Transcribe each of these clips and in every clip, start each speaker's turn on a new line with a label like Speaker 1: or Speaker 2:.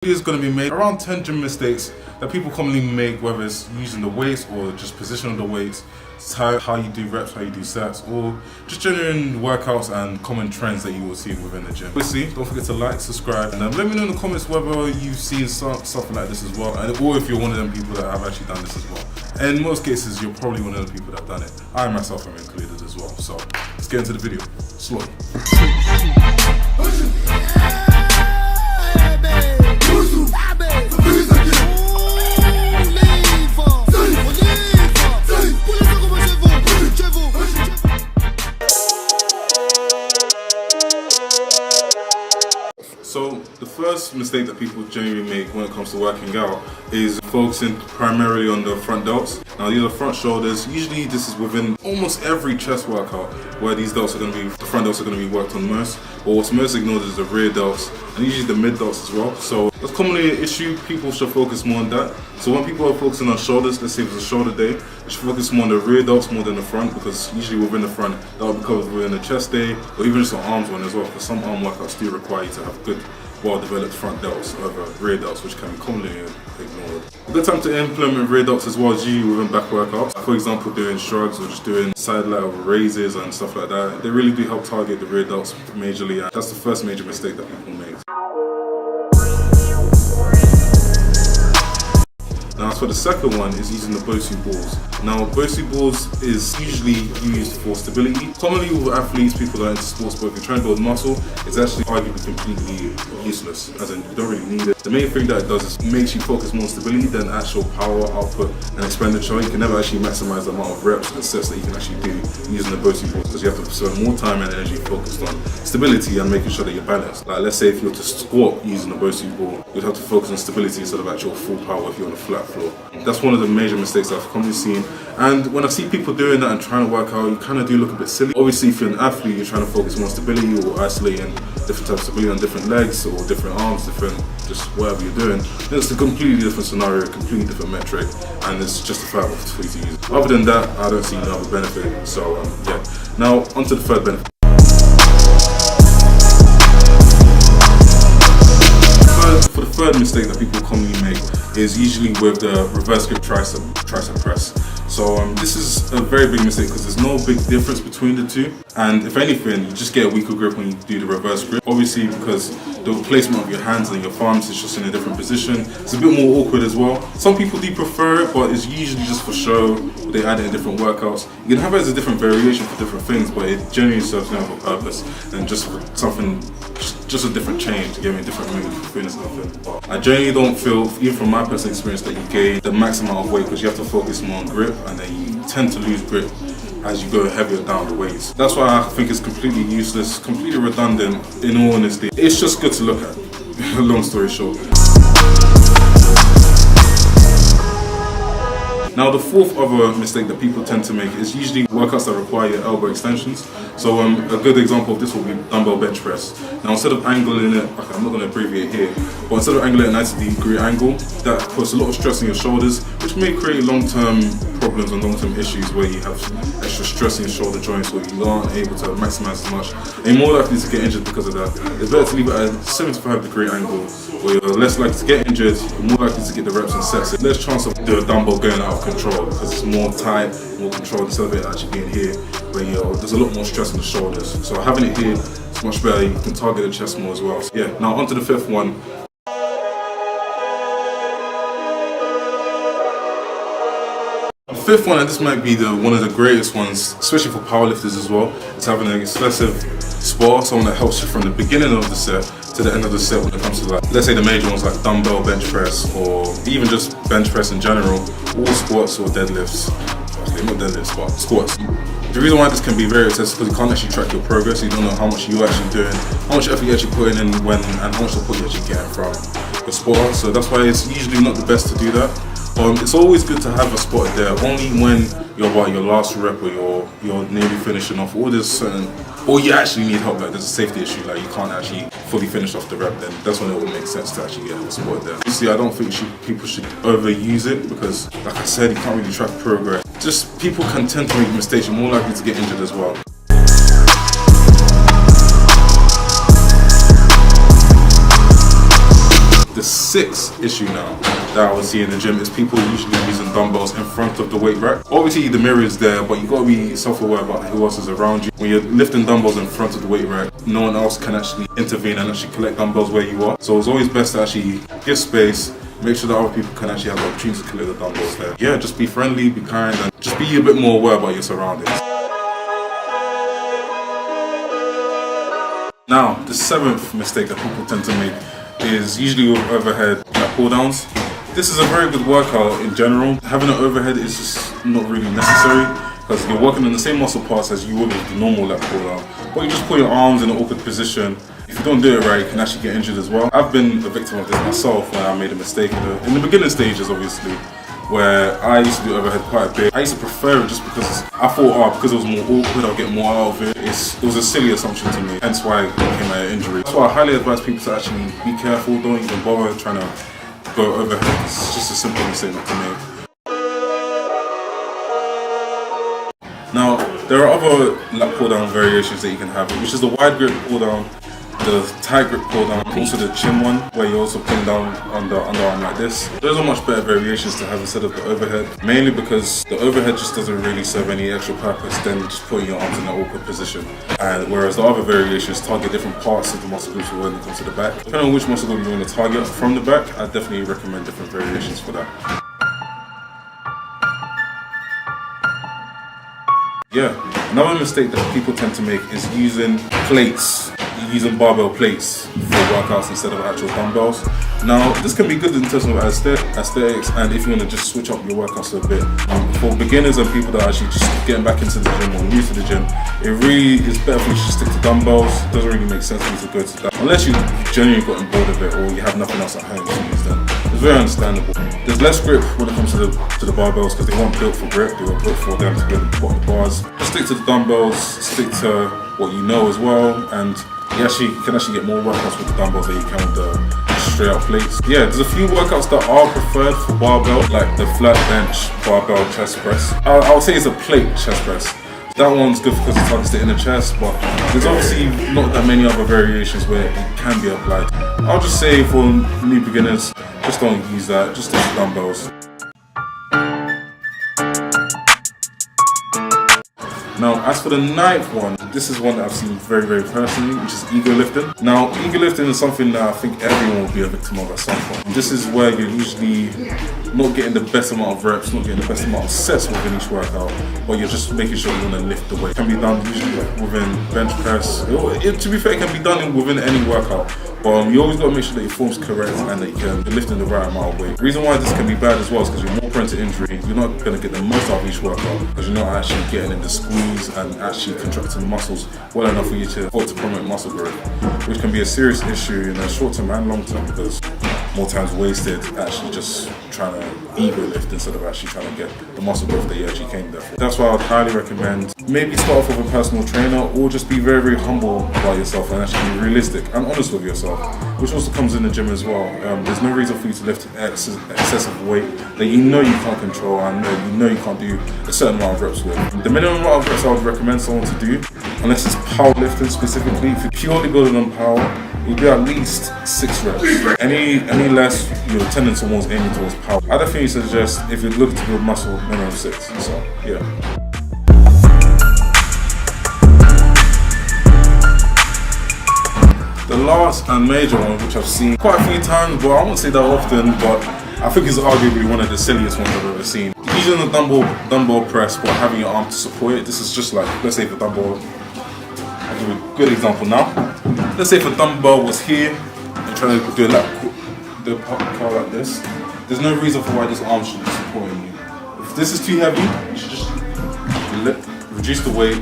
Speaker 1: Is going to be made around 10 gym mistakes that people commonly make, whether it's using the weights or just position of the weights, how you do reps, how you do sets, or just genuine workouts and common trends that you will see within the gym. Obviously, don't forget to like, subscribe, and let me know in the comments whether you've seen something like this as well, or if you're one of them people that have actually done this as well. In most cases, you're probably one of the people that have done it. I myself am included as well. So let's get into the video slowly. So the first mistake that people generally make when it comes to working out is focusing primarily on the front delts. Now these are front shoulders. Usually this is within almost every chest workout where these delts are going to be, the front delts are going to be worked on most. But what's most ignored is the rear delts and usually the mid delts as well. So that's commonly an issue. People should focus more on that. So when people are focusing on shoulders, let's say if it's a shoulder day, they should focus more on the rear delts more than the front, because usually within the front that will be covered within the chest day or even just an arms one as well, because some arm workouts do require you to have good well-developed front delts over rear delts, which can be commonly ignored. A good time to implement rear delts as well is usually within back workouts. For example, doing shrugs or just doing side lateral raises and stuff like that. They really do help target the rear delts majorly, and that's the first major mistake that people make. Now, as for the second one is using the Bosu balls. Now, Bosu balls is usually used for stability. Commonly with athletes, people that are into sports, but if you're trying to build muscle, it's actually arguably completely useless, as in you don't really need it. The main thing that it does is it makes you focus more on stability than actual power output and expenditure. You can never actually maximize the amount of reps and sets that you can actually do using the Bosu balls, because you have to spend more time and energy focused on stability and making sure that you're balanced. Like, let's say if you were to squat using a Bosu ball, you'd have to focus on stability instead of actual full power if you're on a flat floor. That's one of the major mistakes I've commonly seen, and when I see people doing that and trying to work out, you kind of do look a bit silly. Obviously, if you're an athlete, you're trying to focus more on stability or isolating different types of stability on different legs or different arms, different just whatever you're doing. It's a completely different scenario, completely different metric, and it's justifiable for you to use it. Other than that, I don't see any other benefit. So yeah. Now onto the third benefit. For the third mistake that people commonly make is usually with the reverse grip tricep press. So this is a very big mistake because there's no big difference between the two, and if anything, you just get a weaker grip when you do the reverse grip. Obviously, because the placement of your hands and your thumbs is just in a different position, it's a bit more awkward as well. Some people do prefer it, but it's usually just for show. They add it in different workouts. You can have it as a different variation for different things, but it generally serves no other purpose than just something, just a different change to give me a different mood for fitness and nothing. But I generally don't feel, even from my personal experience, that you gain the max amount of weight, because you have to focus more on grip, and then you tend to lose grip as you go heavier down the weights. That's why I think it's completely useless, completely redundant, in all honesty. It's just good to look at, long story short. Now the fourth other mistake that people tend to make is usually workouts that require elbow extensions. So a good example of this will be dumbbell bench press. Now instead of angling it, okay, I'm not going to abbreviate here, but instead of angling at a 90-degree angle, that puts a lot of stress on your shoulders, which may create long-term problems and long-term issues where you have extra stress in your shoulder joints, or you aren't able to maximize as much, and you're more likely to get injured because of that. It's better to leave it at a 75-degree angle, where you're less likely to get injured, you're more likely to get the reps and sets. There's less chance of the dumbbell going out of control because it's more tight, more controlled, instead of it actually being here, where there's a lot more stress on the shoulders. So having it here is much better. You can target the chest more as well. So yeah, now onto the fifth one. The fifth one, and this might be one of the greatest ones, especially for powerlifters as well, is having an excessive spar, someone that helps you from the beginning of the set to the end of the set when it comes to, like, let's say the major ones like dumbbell bench press, or even just bench press in general, or squats or deadlifts. Okay, not deadlifts, but squats. The reason why this can be very excessive is because you can't actually track your progress. You don't know how much you're actually doing, how much effort you're actually putting in when, and how much support you're actually getting from the spot. So that's why it's usually not the best to do that. It's always good to have a spot there, only when you're about your last rep or you're nearly finishing off, or there's certain, or you actually need help, like there's a safety issue, like you can't actually fully finish off the rep, then that's when it would make sense to actually get a spot there. Obviously, I don't think people should overuse it, because like I said, you can't really track progress. Just people can tend to make mistakes, you're more likely to get injured as well. The The sixth issue now that I would see in the gym is people usually using dumbbells in front of the weight rack. Obviously the mirror is there, but you gotta be self-aware about who else is around you. When you're lifting dumbbells in front of the weight rack, no one else can actually intervene and actually collect dumbbells where you are. So it's always best to actually give space, make sure that other people can actually have the opportunity to collect the dumbbells there. Yeah, just be friendly, be kind, and just be a bit more aware about your surroundings. Now, the seventh mistake that people tend to make is usually with overhead pull downs. This is a very good workout in general. Having an overhead is just not really necessary because you're working on the same muscle parts as you would with the normal lat pull down. But you just put your arms in an awkward position. If you don't do it right, you can actually get injured as well. I've been a victim of this myself when I made a mistake in the beginning stages, obviously, where I used to do overhead quite a bit. I used to prefer it just because I thought, because it was more awkward, I'll get more out of it. It was a silly assumption to me, hence why it became an injury. That's why I highly advise people to actually be careful, don't even bother trying to go overhead. It's just a simple mistake not to make. Now, there are other lat pull down variations that you can have, which is the wide grip pull down, the tight grip pull down, also the chin one, where you're also pulling down on the underarm like this. Those are much better variations to have instead of the overhead, mainly because the overhead just doesn't really serve any extra purpose than just putting your arms in that awkward position. And whereas the other variations target different parts of the muscle groups when it comes to the back. Depending on which muscle group you want to target from the back, I definitely recommend different variations for that. Yeah, another mistake that people tend to make is using plates, using barbell plates for workouts instead of actual dumbbells. Now, this can be good in terms of aesthetics and if you want to just switch up your workouts a bit. For beginners and people that are actually just getting back into the gym or new to the gym, it really is better for you to stick to dumbbells. It doesn't really make sense for you to go to that. Unless you genuinely gotten bored of it or you have nothing else at home to use them. It's very understandable. There's less grip when it comes to the barbells because they weren't built for grip, they were built for them to be able to put on the bars. Just stick to the dumbbells, stick to what you know as well, and you can actually get more workouts with the dumbbells than you can with the straight up plates. Yeah, there's a few workouts that are preferred for barbell, like the flat bench barbell chest press. I would say it's a plate chest press. That one's good because it targets the inner chest, but there's obviously not that many other variations where it can be applied. I'll just say for new beginners, just don't use that, just use dumbbells. Now, as for the ninth one, this is one that I've seen very, very personally, which is ego lifting. Now, ego lifting is something that I think everyone will be a victim of at some point. This is where you're usually not getting the best amount of reps, not getting the best amount of sets within each workout, but you're just making sure you want to lift the weight. It can be done usually within bench press. To be fair, it can be done within any workout. But you always got to make sure that your form's correct and that you're lifting the right amount of weight. The reason why this can be bad as well is because you're more prone to injury. You're not going to get the most out of each workout because you're not actually getting in the squeeze and actually contracting the muscles well enough for you to promote muscle growth, which can be a serious issue in the short term and long term because more times wasted actually just trying to ego lift instead of actually trying to get the muscle growth that you actually came there for. That's why I would highly recommend maybe start off with a personal trainer or just be very, very humble about yourself and actually be realistic and honest with yourself, which also comes in the gym as well. There's no reason for you to lift excessive weight that you know you can't control and you know you can't do a certain amount of reps with. The minimum amount of reps I would recommend someone to do, unless it's powerlifting specifically, if you're purely building on power, you'll do at least 6 reps. Any less, you're tending towards aiming towards power. I definitely suggest if you're looking to build muscle, minimum 6. So, yeah. The last and major one, which I've seen quite a few times, but I won't say that often, but I think it's arguably one of the silliest ones I've ever seen. Using the dumbbell press, but having your arm to support it. This is just like, let's say the dumbbell, I'll give you a good example now. Let's say if a dumbbell was here and trying to do the curl like this, there's no reason for why this arm should be supporting you. If this is too heavy, you should just reduce the weight,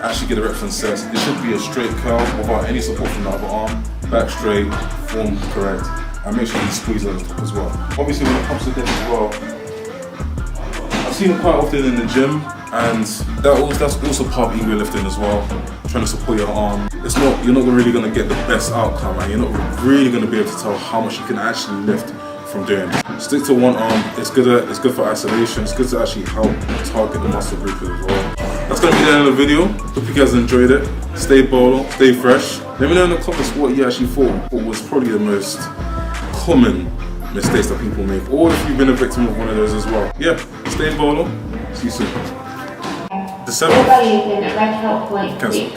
Speaker 1: actually get the reps and sets. It should be a straight curl without any support from the other arm, back straight, form correct, and make sure you squeeze on the top as well. Obviously when it comes to this as well, I've seen it quite often in the gym, and that's also part of ego lifting as well, trying to support your arm. You're not really going to get the best outcome, and you're not really going to be able to tell how much you can actually lift from doing it. Stick to one arm. It's good for isolation. It's good to actually help target the muscle group as well. That's going to be the end of the video. Hope you guys enjoyed it. Stay bolo, stay fresh. Let me know in the comments what you actually thought was probably the most common mistakes that people make, or if you've been a victim of one of those as well. Yeah, stay in bowler. See you soon. The 7th.
Speaker 2: Everybody is in a red help point.
Speaker 1: Cancel.